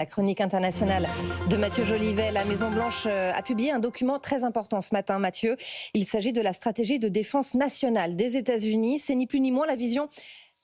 La chronique internationale de Mathieu Jolivet. La Maison-Blanche a publié un document très important ce matin, Mathieu. Il s'agit de la stratégie de défense nationale des États-Unis. C'est ni plus ni moins la vision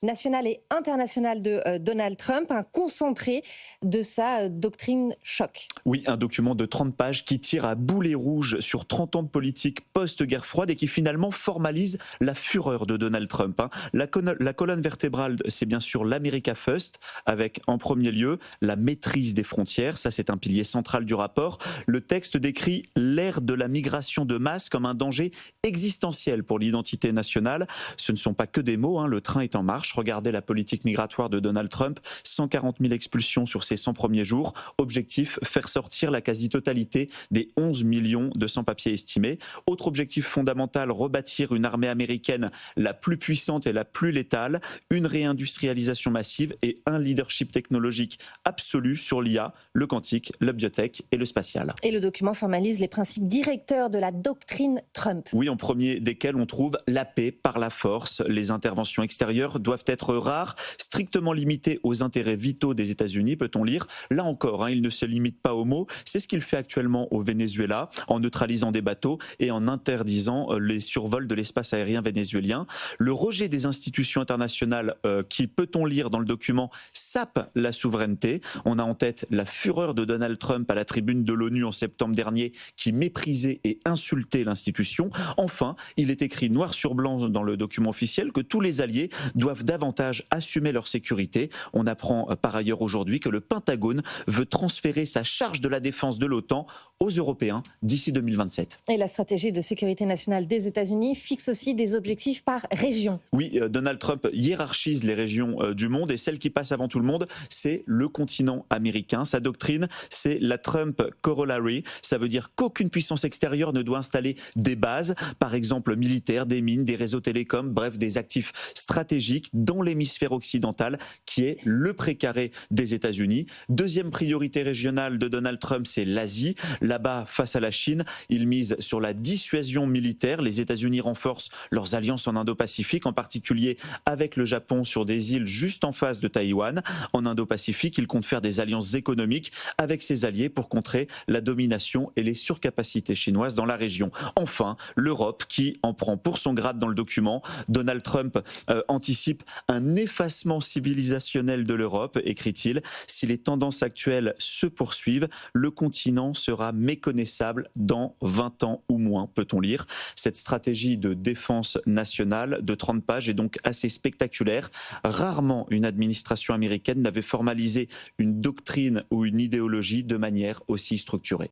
nationale et internationale de Donald Trump, un concentré de sa doctrine choc. Oui, un document de 30 pages qui tire à boulet rouge sur 30 ans de politique post-guerre froide et qui finalement formalise la fureur de Donald Trump. La colonne vertébrale, c'est bien sûr l'America First, avec en premier lieu la maîtrise des frontières. Ça, c'est un pilier central du rapport. Le texte décrit l'ère de la migration de masse comme un danger existentiel pour l'identité nationale. Ce ne sont pas que des mots, le train est en marche. Regardez la politique migratoire de Donald Trump, 140 000 expulsions sur ses 100 premiers jours. Objectif, faire sortir la quasi-totalité des 11 millions de sans-papiers estimés. Autre objectif fondamental, rebâtir une armée américaine la plus puissante et la plus létale, une réindustrialisation massive et un leadership technologique absolu sur l'IA, le quantique, le biotech et le spatial. Et le document formalise les principes directeurs de la doctrine Trump. Oui, en premier desquels on trouve la paix par la force. Les interventions extérieures doivent être rares, strictement limitées aux intérêts vitaux des États-Unis, peut-on lire. Là encore, il ne se limite pas aux mots. C'est ce qu'il fait actuellement au Venezuela, en neutralisant des bateaux et en interdisant les survols de l'espace aérien vénézuélien. Le rejet des institutions internationales qui, peut-on lire dans le document, sape la souveraineté. On a en tête la fureur de Donald Trump à la tribune de l'ONU en septembre dernier, qui méprisait et insultait l'institution. Enfin, il est écrit noir sur blanc dans le document officiel que tous les alliés doivent davantage assumer leur sécurité. On apprend par ailleurs aujourd'hui que le Pentagone veut transférer sa charge de la défense de l'OTAN aux Européens d'ici 2027. Et la stratégie de sécurité nationale des États-Unis fixe aussi des objectifs par région. Oui, Donald Trump hiérarchise les régions du monde et celle qui passe avant tout le monde, c'est le continent américain. Sa doctrine, c'est la Trump Corollary. Ça veut dire qu'aucune puissance extérieure ne doit installer des bases, par exemple militaires, des mines, des réseaux télécoms, bref, des actifs stratégiques dans l'hémisphère occidental, qui est le précaré des États-Unis. Deuxième priorité régionale de Donald Trump, c'est l'Asie. Là-bas, face à la Chine, il mise sur la dissuasion militaire. Les États-Unis renforcent leurs alliances en Indo-Pacifique, en particulier avec le Japon sur des îles juste en face de Taïwan. En Indo-Pacifique, il compte faire des alliances économiques avec ses alliés pour contrer la domination et les surcapacités chinoises dans la région. Enfin, l'Europe qui en prend pour son grade dans le document. Donald Trump anticipe un effacement civilisationnel de l'Europe, écrit-il. Si les tendances actuelles se poursuivent, le continent sera méconnaissable dans 20 ans ou moins, peut-on lire. Cette stratégie de défense nationale de 30 pages est donc assez spectaculaire. Rarement une administration américaine n'avait formalisé une doctrine ou une idéologie de manière aussi structurée.